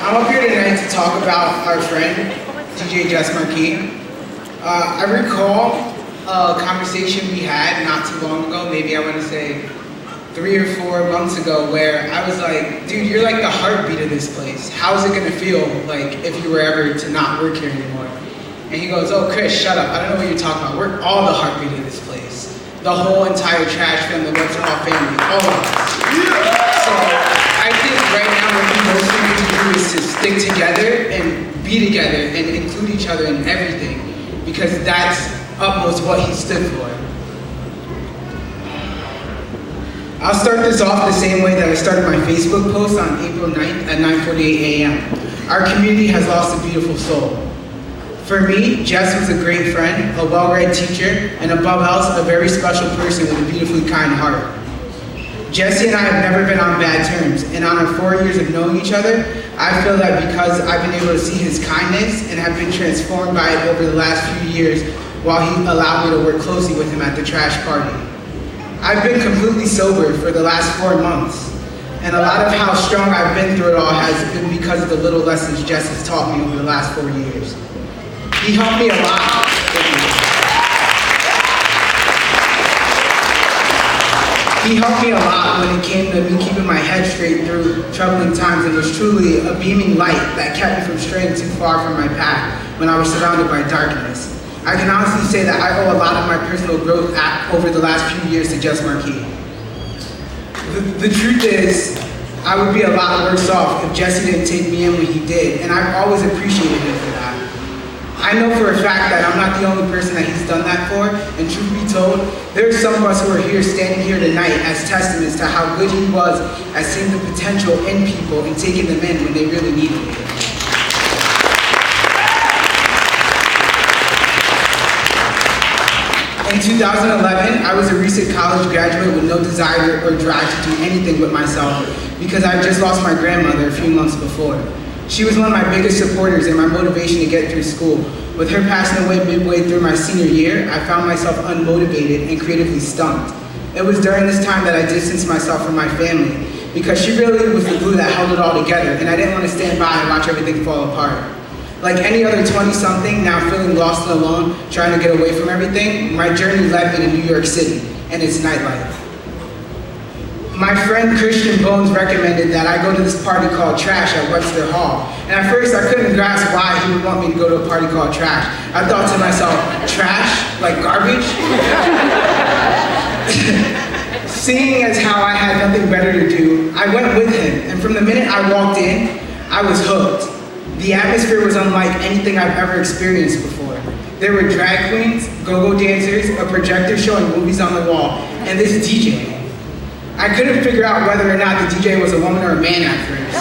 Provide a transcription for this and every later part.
I'm up here tonight to talk about our friend, DJ Jess Marquis. I recall a conversation we had not too long ago, maybe I want to say 3 or 4 months ago, where I was like, dude, you're like the heartbeat of this place. How's it gonna feel like if you were ever to not work here anymore? And he goes, oh, Chris, shut up. I don't know what you're talking about. We're all the heartbeat of this place. The whole entire trash family, What's All family, all of us. So I think right now what we mostly need to do is to stick together and be together and include each other in everything, because that's utmost what he stood for. I'll start this off the same way that I started my Facebook post on April 9th at 9:48 a.m. Our community has lost a beautiful soul. For me, Jess was a great friend, a well-read teacher, and above all, a very special person with a beautifully kind heart. Jesse and I have never been on bad terms, and on our 4 years of knowing each other, I feel that because I've been able to see his kindness and have been transformed by it over the last few years while he allowed me to work closely with him at the trash party. I've been completely sober for the last 4 months, and a lot of how strong I've been through it all has been because of the little lessons Jess has taught me over the last 4 years. He helped me a lot. He helped me a lot when it came to me keeping my head straight through troubling times, and was truly a beaming light that kept me from straying too far from my path when I was surrounded by darkness. I can honestly say that I owe a lot of my personal growth over the last few years to Jess Marquis. The truth is, I would be a lot worse off if Jesse didn't take me in when he did, and I've always appreciated him for that. I know for a fact that I'm not the only person that he's done that for, and truth be told, there are some of us who are here standing here tonight as testaments to how good he was at seeing the potential in people and taking them in when they really needed it. In 2011, I was a recent college graduate with no desire or drive to do anything with myself because I had just lost my grandmother a few months before. She was one of my biggest supporters and my motivation to get through school. With her passing away midway through my senior year, I found myself unmotivated and creatively stumped. It was during this time that I distanced myself from my family because she really was the glue that held it all together, and I didn't want to stand by and watch everything fall apart. Like any other 20-something, now feeling lost and alone, trying to get away from everything, my journey led me to New York City and its nightlife. My friend Christian Bones recommended that I go to this party called Trash at Webster Hall. And at first I couldn't grasp why he would want me to go to a party called Trash. I thought to myself, trash? Like garbage? Seeing as how I had nothing better to do, I went with him. And from the minute I walked in, I was hooked. The atmosphere was unlike anything I've ever experienced before. There were drag queens, go-go dancers, a projector showing movies on the wall, and this DJ. I couldn't figure out whether or not the DJ was a woman or a man at first.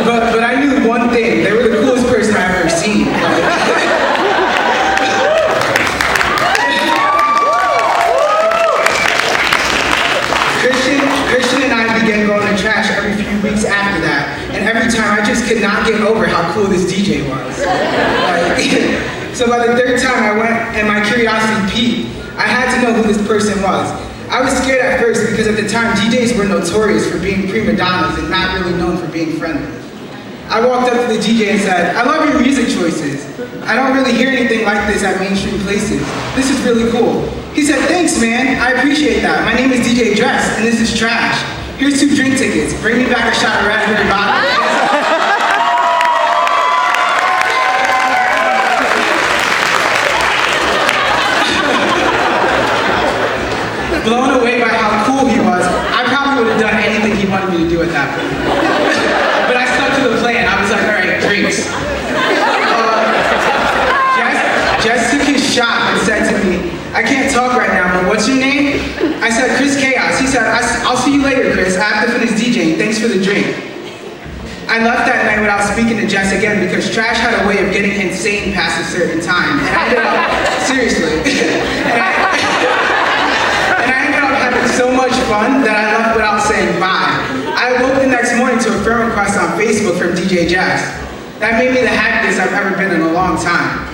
but I knew one thing, they were the coolest person I've ever seen. Christian and I began going to Trash every few weeks after that, and every time I just could not get over how cool this DJ was. So by the 3rd time I went and my curiosity peaked, I had to know who this person was. I was scared at first because at the time DJs were notorious for being prima donnas and not really known for being friendly. I walked up to the DJ and said, I love your music choices. I don't really hear anything like this at mainstream places. This is really cool. He said, thanks man, I appreciate that. My name is DJ Dress and this is Trash. Here's 2 drink tickets. Bring me back a shot of raspberry vodka. Blown away by how cool he was, I probably would have done anything he wanted me to do at that point. But I stuck to the plan. I was like, all right, drinks. Jess took his shot and said to me, I can't talk right now, but what's your name? I said, Chris Chaos. He said, I'll see you later, Chris. I have to finish DJing. Thanks for the drink. I left that night without speaking to Jess again because Trash had a way of getting insane past a certain time. And I ended up, seriously. So much fun that I left without saying bye. I woke the next morning to a friend request on Facebook from DJ Jess. That made me the happiest I've ever been in a long time.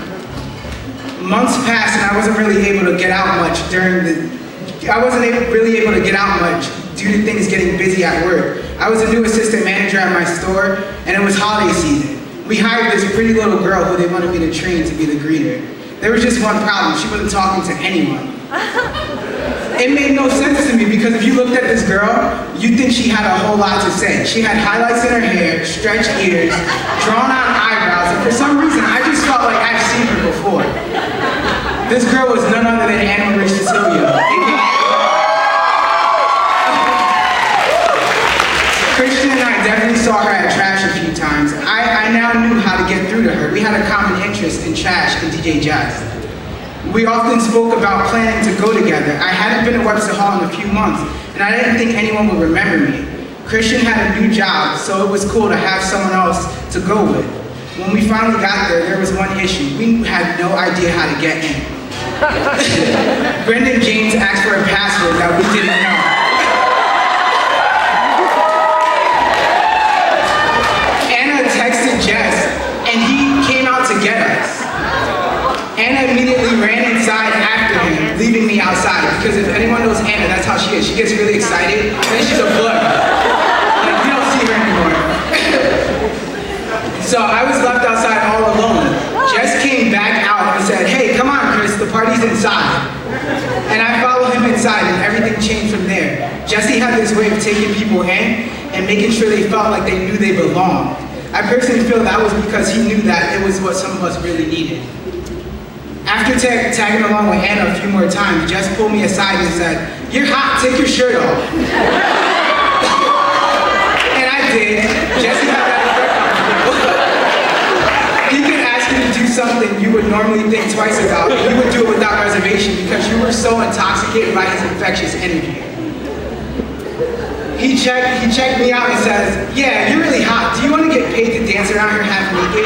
Months passed and I wasn't really able to get out much due to things getting busy at work. I was a new assistant manager at my store, and it was holiday season. We hired this pretty little girl who they wanted me to train to be the greeter. There was just one problem: she wasn't talking to anyone. It made no sense to me because if you looked at this girl, you'd think she had a whole lot to say. She had highlights in her hair, stretched ears, drawn out eyebrows, and for some reason, I just felt like I've seen her before. This girl was none other than Anna Marie Cecilia. Christian and I definitely saw her at trash a few times. I now knew how to get through to her. We had a common interest in trash and DJ Jazz. We often spoke about planning to go together. I hadn't been to Webster Hall in a few months, and I didn't think anyone would remember me. Christian had a new job, so it was cool to have someone else to go with. When we finally got there was one issue. We had no idea how to get in. Brendan James asked for a password that we didn't know. Anna texted Jess, and he came out to get us. Anna immediately ran inside after him, leaving me outside. Because if anyone knows Anna, that's how she is. She gets really excited, and then she's a blur. Like, you don't see her anymore. So I was left outside all alone. Jess came back out and said, "Hey, come on, Chris, the party's inside." And I followed him inside, and everything changed from there. Jesse had this way of taking people in and making sure they felt like they knew they belonged. I personally feel that was because he knew that it was what some of us really needed. After tagging along with Anna a few more times, Jess pulled me aside and said, "You're hot, take your shirt off." And I did. Jesse had that effect on people. He could ask you to do something you would normally think twice about, and you would do it without reservation because you were so intoxicated by his infectious energy. He checked me out and says, "Yeah, you're really hot. Do you want to get paid to dance around here half naked?"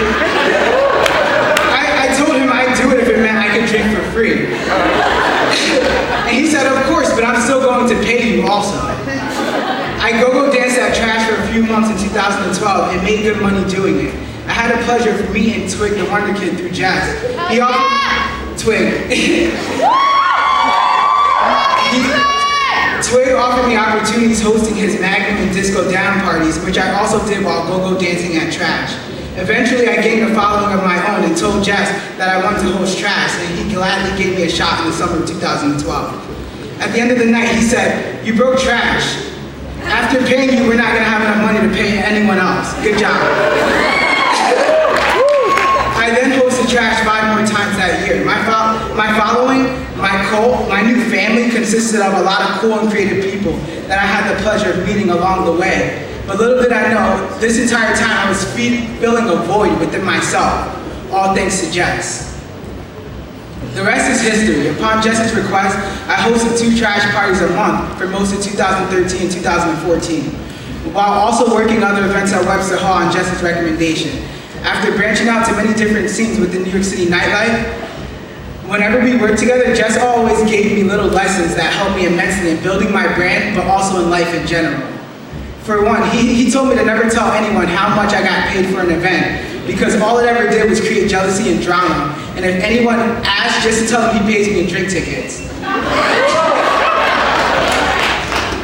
I told him I'd do it if it meant I could drink for free. And he said, "Of course, but I'm still going to pay you also." I go danced at Trash for a few months in 2012 and made good money doing it. I had the pleasure of meeting Twig the Wonder Kid through Jazz. He offered Twig offered me opportunities hosting his Magnum and Disco Down parties, which I also did while go-go dancing at Trash. Eventually, I gained a following of my own and told Jess that I wanted to host Trash, and he gladly gave me a shot in the summer of 2012. At the end of the night, he said, "You broke Trash. After paying you, we're not going to have enough money to pay anyone else. Good job." I then hosted Trash 5 more times that year. My following, my cult, my new family consisted of a lot of cool and creative people that I had the pleasure of meeting along the way. But little did I know, this entire time I was filling a void within myself, all thanks to Jess. The rest is history. Upon Jess's request, I hosted 2 Trash parties a month for most of 2013 and 2014, while also working other events at Webster Hall on Jess's recommendation. After branching out to many different scenes within New York City nightlife, whenever we worked together, Jess always gave me little lessons that helped me immensely in building my brand, but also in life in general. For one, he told me to never tell anyone how much I got paid for an event, because all it ever did was create jealousy and drama. And if anyone asked, just to tell them he pays me in drink tickets.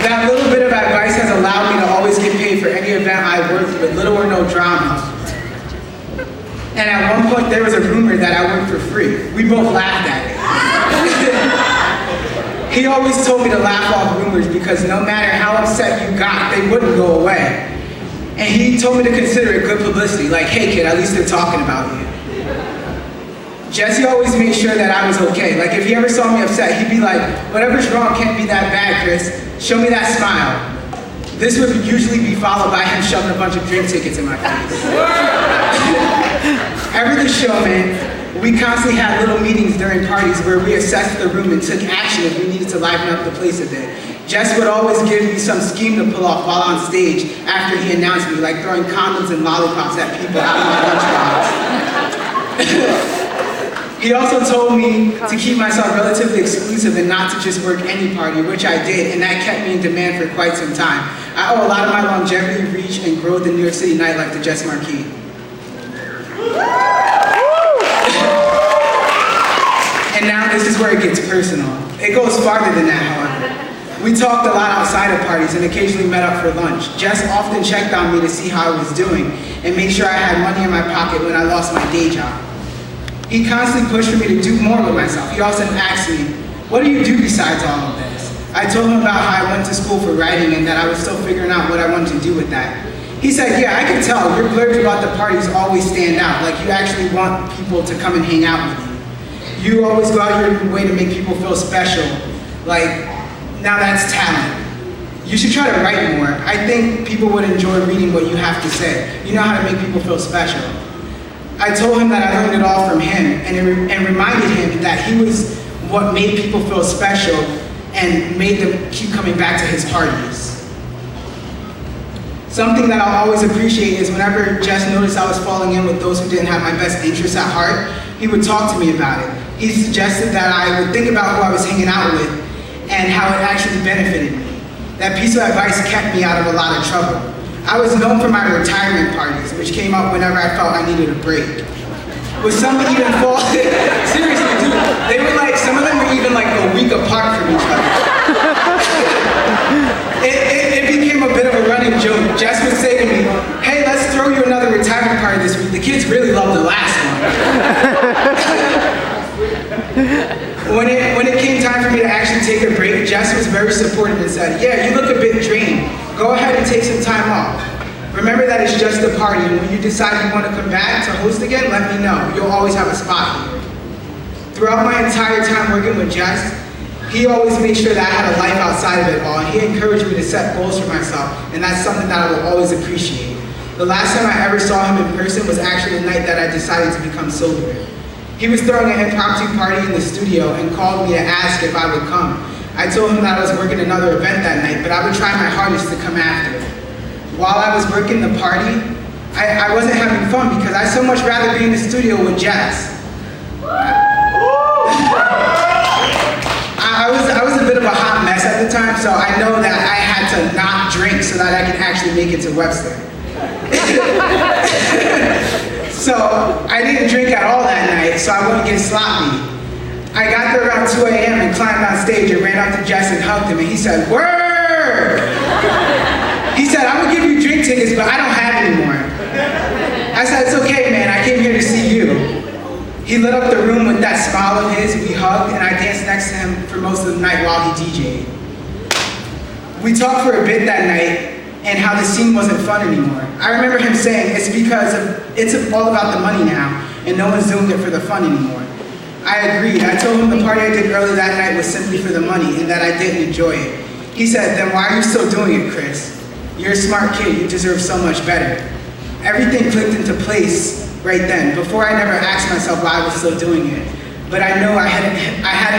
That little bit of advice has allowed me to always get paid for any event I worked with little or no drama. And at one point, there was a rumor that I worked for free. We both laughed at it. He always told me to laugh off rumors because no matter how upset you got, they wouldn't go away. And he told me to consider it good publicity, like, "Hey kid, at least they're talking about you." Jesse always made sure that I was okay. Like if he ever saw me upset, he'd be like, "Whatever's wrong can't be that bad, Chris. Show me that smile." This would usually be followed by him shoving a bunch of drink tickets in my face. Ever the showman, we constantly had little meetings during parties where we assessed the room and took action if we needed to liven up the place a bit. Jess would always give me some scheme to pull off while on stage after he announced me, like throwing condoms and lollipops at people out of my lunchbox. He also told me to keep myself relatively exclusive and not to just work any party, which I did, and that kept me in demand for quite some time. I owe a lot of my longevity, reach, and growth in New York City nightlife to Jess Marquis. And now this is where it gets personal. It goes farther than that, however. We talked a lot outside of parties and occasionally met up for lunch. Jess often checked on me to see how I was doing and made sure I had money in my pocket when I lost my day job. He constantly pushed for me to do more with myself. He also asked me, "What do you do besides all of this?" I told him about how I went to school for writing and that I was still figuring out what I wanted to do with that. He said, "Yeah, I can tell. Your blurbs about the parties always stand out, like you actually want people to come and hang out with you. You always go out your way to make people feel special. Like, now that's talent. You should try to write more. I think people would enjoy reading what you have to say. You know how to make people feel special." I told him that I learned it all from him and reminded him that he was what made people feel special and made them keep coming back to his parties. Something that I'll always appreciate is whenever Jess noticed I was falling in with those who didn't have my best interests at heart, he would talk to me about it. He suggested that I would think about who I was hanging out with and how it actually benefited me. That piece of advice kept me out of a lot of trouble. I was known for my retirement parties, which came up whenever I felt I needed a break. With some even fall, seriously dude, they were like, some of them were even like a week apart from each other. It became a bit of a running joke. Jess would say to me, "Hey, let's throw you another retirement party this week. The kids really loved the last one." When it came time for me to actually take a break, Jess was very supportive and said, "Yeah, you look a bit drained. Go ahead and take some time off. Remember that it's just a party, and when you decide you want to come back to host again, let me know. You'll always have a spot here." Throughout my entire time working with Jess, he always made sure that I had a life outside of it all, and he encouraged me to set goals for myself, and that's something that I will always appreciate. The last time I ever saw him in person was actually the night that I decided to become sober. He was throwing an impromptu party in the studio and called me to ask if I would come. I told him that I was working another event that night, but I would try my hardest to come after. While I was working the party, I wasn't having fun because I'd so much rather be in the studio with Jess. I was a bit of a hot mess at the time, so I know that I had to not drink so that I could actually make it to Webster. So I didn't drink at all that night, so I wouldn't get sloppy. I got there around 2 a.m. and climbed on stage and ran up to Jess and hugged him, and he said, "Word!" He said, "I'm gonna give you drink tickets, but I don't have any more." I said, "It's okay, man, I came here to see you." He lit up the room with that smile of his, we hugged, and I danced next to him for most of the night while he DJ'd. We talked for a bit that night, and how the scene wasn't fun anymore. I remember him saying, it's all about the money now, and no one's doing it for the fun anymore. I agreed. I told him the party I did early that night was simply for the money, and that I didn't enjoy it. He said, "Then why are you still doing it, Chris? You're a smart kid, you deserve so much better." Everything clicked into place right then. Before, I never asked myself why I was still doing it, but I know I hadn't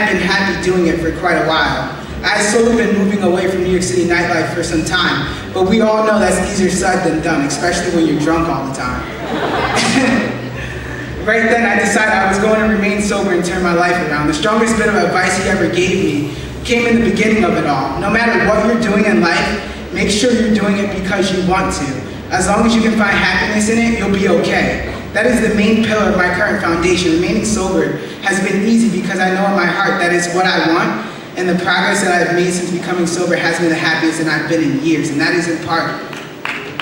been happy doing it for quite a while. I had slowly been moving away from New York City nightlife for some time, but we all know that's easier said than done, especially when you're drunk all the time. Right then, I decided I was going to remain sober and turn my life around. The strongest bit of advice he ever gave me came in the beginning of it all. No matter what you're doing in life, make sure you're doing it because you want to. As long as you can find happiness in it, you'll be okay. That is the main pillar of my current foundation. Remaining sober has been easy because I know in my heart that it's what I want, and the progress that I've made since becoming sober has been the happiest that I've been in years, and that is in part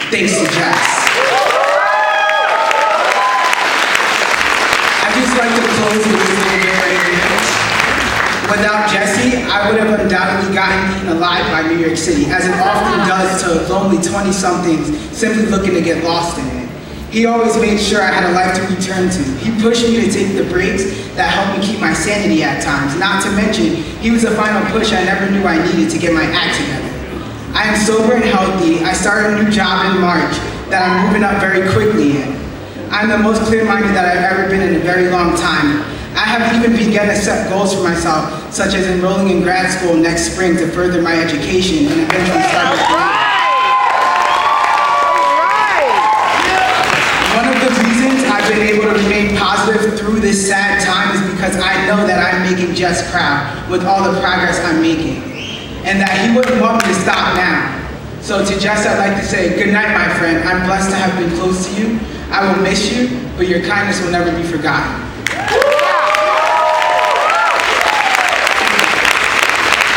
thanks to Jess. I'd just like to close with this little bit right here. Without Jesse, I would have undoubtedly gotten eaten alive by New York City, as it often does to lonely 20-somethings simply looking to get lost in it. He always made sure I had a life to return to. He pushed me to take the breaks that helped me keep my sanity at times. Not to mention, he was a final push I never knew I needed to get my act together. I am sober and healthy. I started a new job in March that I'm moving up very quickly in. I'm the most clear-minded that I've ever been in a very long time. I have even begun to set goals for myself, such as enrolling in grad school next spring to further my education and eventually start a career. One of the reasons I've been able to remain positive through this sad time is because I know that I'm making Jess proud with all the progress I'm making, and that he wouldn't want me to stop now. So to Jess, I'd like to say, good night, my friend. I'm blessed to have been close to you. I will miss you, but your kindness will never be forgotten.